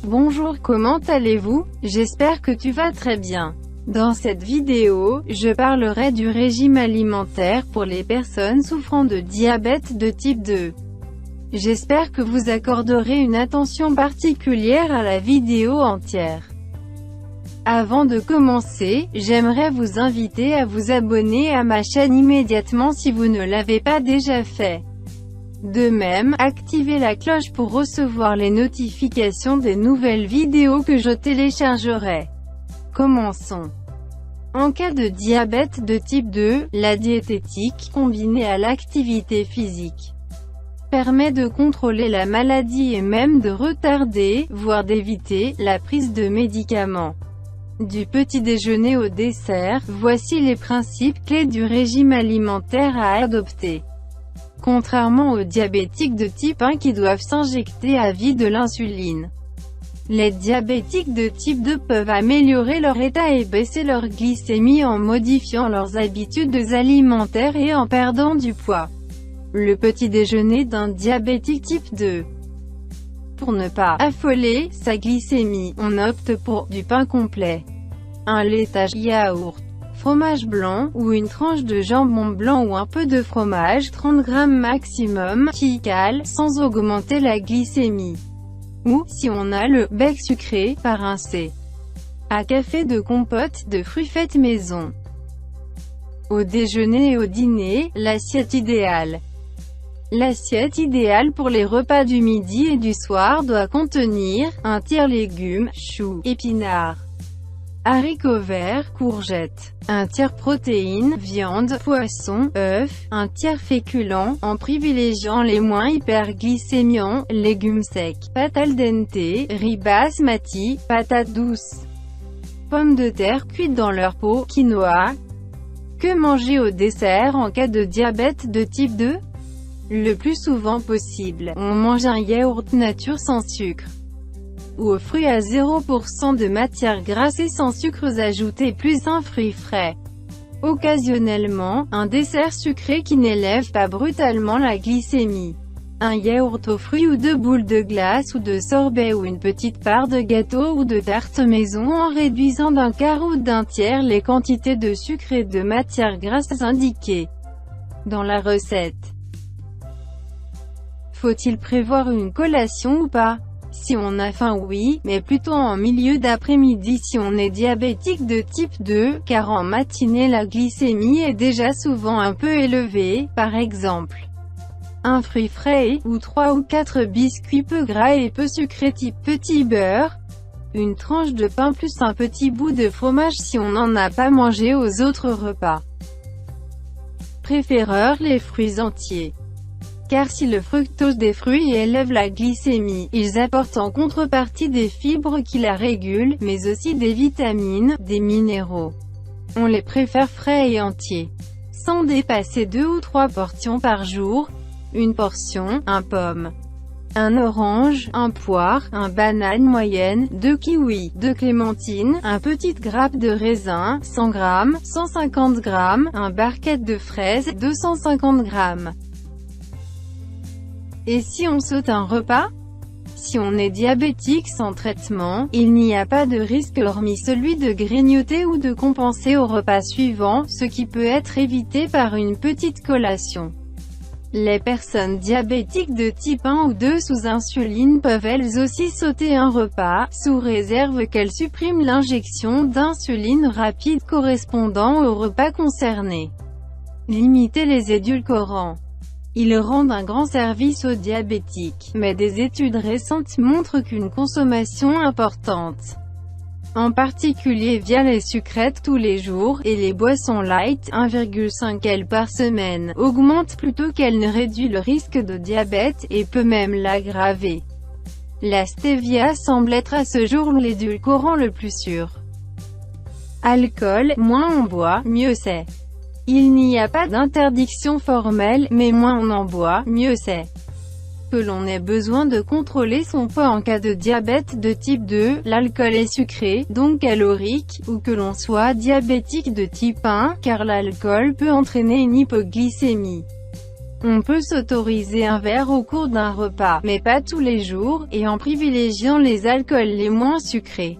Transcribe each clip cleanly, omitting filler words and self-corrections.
Bonjour, comment allez-vous? J'espère que tu vas très bien. Dans cette vidéo, je parlerai du régime alimentaire pour les personnes souffrant de diabète de type 2. J'espère que vous accorderez une attention particulière à la vidéo entière. Avant de commencer, j'aimerais vous inviter à vous abonner à ma chaîne immédiatement si vous ne l'avez pas déjà fait. De même, activez la cloche pour recevoir les notifications des nouvelles vidéos que je téléchargerai. Commençons. En cas de diabète de type 2, la diététique, combinée à l'activité physique, permet de contrôler la maladie et même de retarder, voire d'éviter, la prise de médicaments. Du petit déjeuner au dessert, voici les principes clés du régime alimentaire à adopter. Contrairement aux diabétiques de type 1 qui doivent s'injecter à vie de l'insuline, les diabétiques de type 2 peuvent améliorer leur état et baisser leur glycémie en modifiant leurs habitudes alimentaires et en perdant du poids. Le petit déjeuner d'un diabétique type 2. Pour ne pas affoler sa glycémie, on opte pour du pain complet, un laitage, yaourt, fromage blanc, ou une tranche de jambon blanc ou un peu de fromage, 30 g maximum, qui cale, sans augmenter la glycémie. Ou, si on a le bec sucré, par un C. À café de compote de fruits faits maison. Au déjeuner et au dîner, l'assiette idéale. L'assiette idéale pour les repas du midi et du soir doit contenir un tiers légumes, choux, épinards, haricots verts, courgettes, un tiers protéines, viande, poisson, œufs, un tiers féculents, en privilégiant les moins hyperglycémiants, légumes secs, pâtes al dente, riz basmati, patates douces, pommes de terre cuites dans leur peau, quinoa. Que manger au dessert en cas de diabète de type 2? Le plus souvent possible, on mange un yaourt nature sans sucre, ou aux fruits à 0% de matière grasse et sans sucres ajoutés plus un fruit frais. Occasionnellement, un dessert sucré qui n'élève pas brutalement la glycémie. Un yaourt aux fruits ou 2 boules de glace ou de sorbet ou une petite part de gâteau ou de tarte maison en réduisant d'un quart ou d'un tiers les quantités de sucre et de matière grasse indiquées dans la recette. Faut-il prévoir une collation ou pas? Si on a faim, oui, mais plutôt en milieu d'après-midi si on est diabétique de type 2, car en matinée la glycémie est déjà souvent un peu élevée. Par exemple, un fruit frais, ou 3 ou 4 biscuits peu gras et peu sucrés type petit beurre, une tranche de pain plus un petit bout de fromage si on n'en a pas mangé aux autres repas. Préféreur les fruits entiers. Car si le fructose des fruits élève la glycémie, ils apportent en contrepartie des fibres qui la régulent, mais aussi des vitamines, des minéraux. On les préfère frais et entiers. Sans dépasser 2 ou 3 portions par jour. Une portion, un pomme, un orange, un poire, un banane moyenne, 2 kiwis, 2 clémentines, un petite grappe de raisin, 100 g, 150 g, un barquette de fraises, 250 g. Et si on saute un repas? Si on est diabétique sans traitement, il n'y a pas de risque hormis celui de grignoter ou de compenser au repas suivant, ce qui peut être évité par une petite collation. Les personnes diabétiques de type 1 ou 2 sous insuline peuvent elles aussi sauter un repas, sous réserve qu'elles suppriment l'injection d'insuline rapide correspondant au repas concerné. Limiter les édulcorants. Ils rendent un grand service aux diabétiques, mais des études récentes montrent qu'une consommation importante, en particulier via les sucrètes tous les jours, et les boissons light, 1,5 L par semaine, augmente plutôt qu'elle ne réduit le risque de diabète, et peut même l'aggraver. La stevia semble être à ce jour l'édulcorant le plus sûr. Alcool, moins on boit, mieux c'est. Il n'y a pas d'interdiction formelle, mais moins on en boit, mieux c'est. Que l'on ait besoin de contrôler son poids en cas de diabète de type 2, l'alcool est sucré, donc calorique, ou que l'on soit diabétique de type 1, car l'alcool peut entraîner une hypoglycémie. On peut s'autoriser un verre au cours d'un repas, mais pas tous les jours, et en privilégiant les alcools les moins sucrés.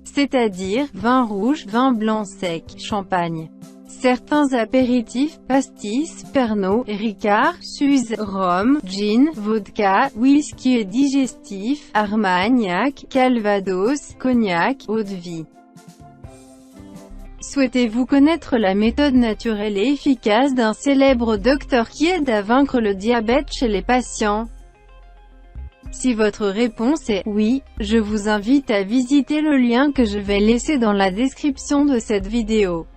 C'est-à-dire, vin rouge, vin blanc sec, champagne. Certains apéritifs, pastis, pernod, ricard, suze, rhum, gin, vodka, whisky et digestif, armagnac, calvados, cognac, eau-de-vie. Souhaitez-vous connaître la méthode naturelle et efficace d'un célèbre docteur qui aide à vaincre le diabète chez les patients? Si votre réponse est « oui », je vous invite à visiter le lien que je vais laisser dans la description de cette vidéo.